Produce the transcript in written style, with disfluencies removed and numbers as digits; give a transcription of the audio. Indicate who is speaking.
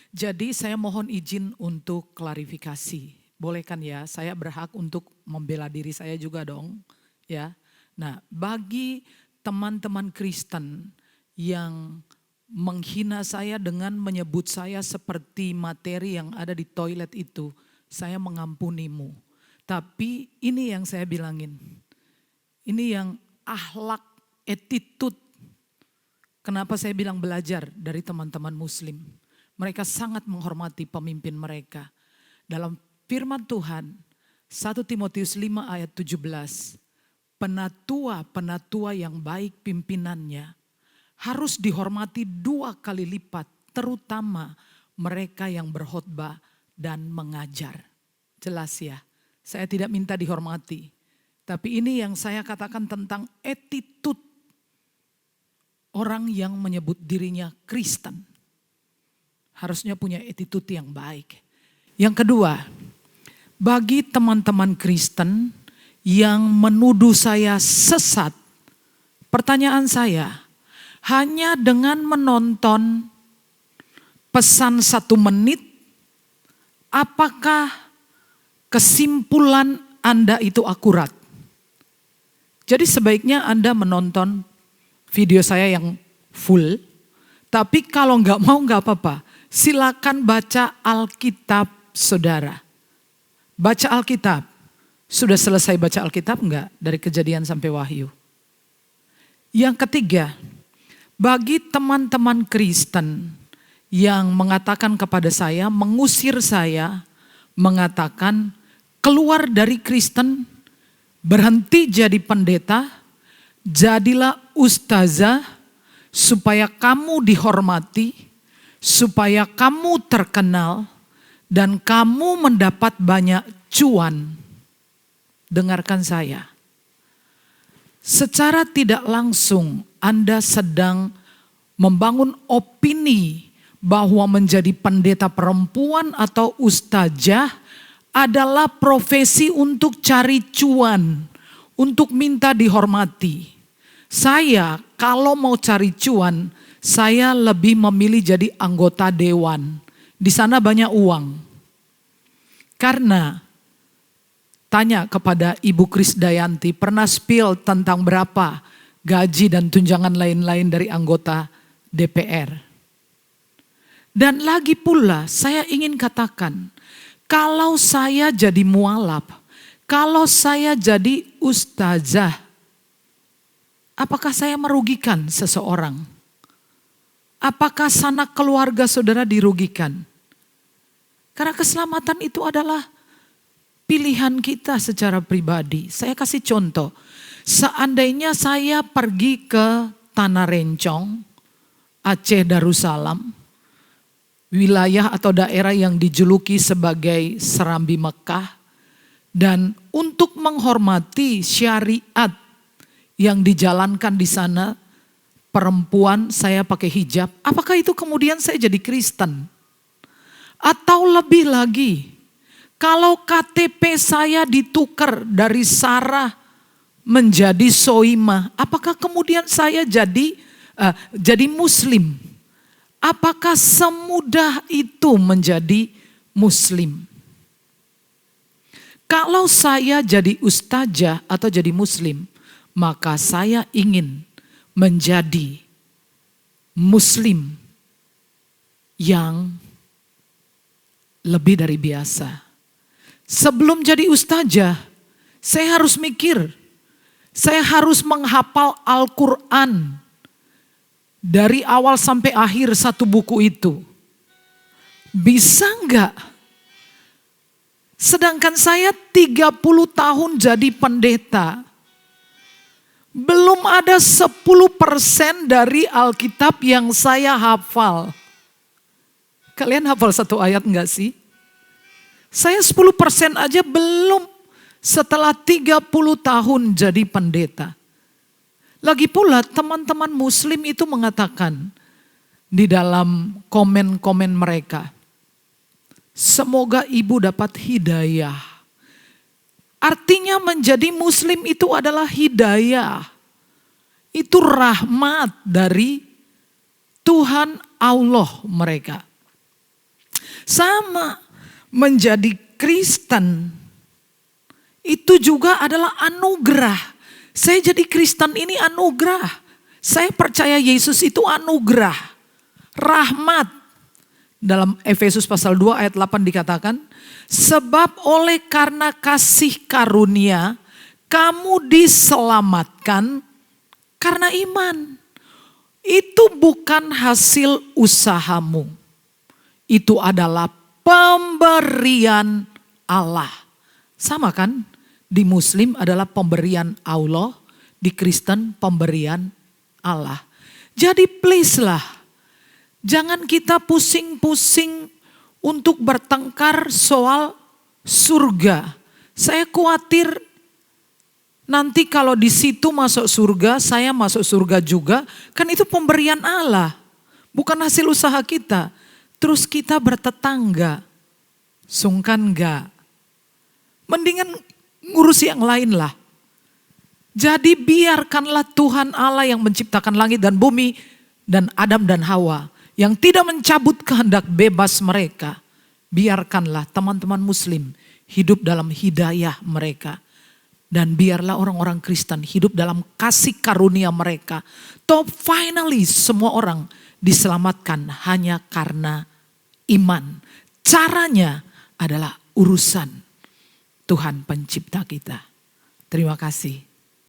Speaker 1: Jadi saya mohon izin untuk klarifikasi. Boleh kan ya, saya berhak untuk membela diri saya juga dong. Ya. Nah, bagi teman-teman Kristen yang menghina saya dengan menyebut saya seperti materi yang ada di toilet itu, saya mengampunimu. Tapi ini yang saya bilangin. Ini yang akhlak, attitude. Kenapa saya bilang belajar dari teman-teman muslim. Mereka sangat menghormati pemimpin mereka. Dalam firman Tuhan, 1 Timotius 5 ayat 17. Penatua-penatua yang baik pimpinannya harus dihormati 2 kali lipat, terutama mereka yang berkhotbah dan mengajar. Jelas ya, saya tidak minta dihormati. Tapi ini yang saya katakan tentang attitude orang yang menyebut dirinya Kristen. Harusnya punya attitude yang baik. Yang kedua, bagi teman-teman Kristen yang menuduh saya sesat, pertanyaan saya, hanya dengan menonton pesan 1 menit, apakah kesimpulan Anda itu akurat? Jadi sebaiknya Anda menonton video saya yang full, tapi kalau nggak mau nggak apa-apa. Silakan baca Alkitab saudara. Baca Alkitab. Sudah selesai baca Alkitab enggak? Dari Kejadian sampai Wahyu. Yang ketiga, bagi teman-teman Kristen yang mengatakan kepada saya, mengusir saya, mengatakan keluar dari Kristen, berhenti jadi pendeta, jadilah ustazah supaya kamu dihormati, supaya kamu terkenal dan kamu mendapat banyak cuan. Dengarkan saya. Secara tidak langsung Anda sedang membangun opini bahwa menjadi pendeta perempuan atau ustazah adalah profesi untuk cari cuan, untuk minta dihormati. Saya kalau mau cari cuan, saya lebih memilih jadi anggota dewan. Di sana banyak uang. Karena tanya kepada Ibu Krisdayanti, pernah spill tentang berapa gaji dan tunjangan lain-lain dari anggota DPR. Dan lagi pula saya ingin katakan, kalau saya jadi mualaf, kalau saya jadi ustazah, apakah saya merugikan seseorang? Apakah sanak keluarga saudara dirugikan? Karena keselamatan itu adalah pilihan kita secara pribadi. Saya kasih contoh. Seandainya saya pergi ke Tanah Rencong, Aceh Darussalam, wilayah atau daerah yang dijuluki sebagai Serambi Mekah, dan untuk menghormati syariat yang dijalankan di sana, perempuan saya pakai hijab, apakah itu kemudian saya jadi Kristen? Atau lebih lagi, kalau KTP saya ditukar dari Sarah menjadi Soimah, apakah kemudian saya jadi Muslim? Apakah semudah itu menjadi Muslim? Kalau saya jadi ustazah atau jadi Muslim, maka saya ingin menjadi Muslim yang lebih dari biasa. Sebelum jadi ustazah, saya harus mikir, saya harus menghafal Al-Quran dari awal sampai akhir 1 buku itu. Bisa enggak? Sedangkan saya 30 tahun jadi pendeta. Belum ada 10% dari Alkitab yang saya hafal. Kalian hafal 1 ayat enggak sih? Saya 10% aja belum setelah 30 tahun jadi pendeta. Lagi pula teman-teman muslim itu mengatakan di dalam komen-komen mereka, semoga ibu dapat hidayah. Artinya menjadi muslim itu adalah hidayah. Itu rahmat dari Tuhan Allah mereka. Sama, menjadi Kristen itu juga adalah anugerah. Saya jadi Kristen ini anugerah. Saya percaya Yesus itu anugerah, rahmat. Dalam Efesus pasal 2 ayat 8 dikatakan, sebab oleh karena kasih karunia kamu diselamatkan karena iman. Itu bukan hasil usahamu. Itu adalah pemberian Allah. Sama kan? Di Muslim adalah pemberian Allah, di Kristen pemberian Allah. Jadi please lah, jangan kita pusing-pusing untuk bertengkar soal surga. Saya khawatir nanti kalau di situ masuk surga, saya masuk surga juga. Kan itu pemberian Allah, bukan hasil usaha kita. Terus kita bertetangga, sungkan enggak? Mendingan ngurus yang lain lah. Jadi biarkanlah Tuhan Allah yang menciptakan langit dan bumi dan Adam dan Hawa, yang tidak mencabut kehendak bebas mereka. Biarkanlah teman-teman Muslim hidup dalam hidayah mereka. Dan biarlah orang-orang Kristen hidup dalam kasih karunia mereka. Finally semua orang diselamatkan hanya karena iman. Caranya adalah urusan Tuhan pencipta kita. Terima kasih.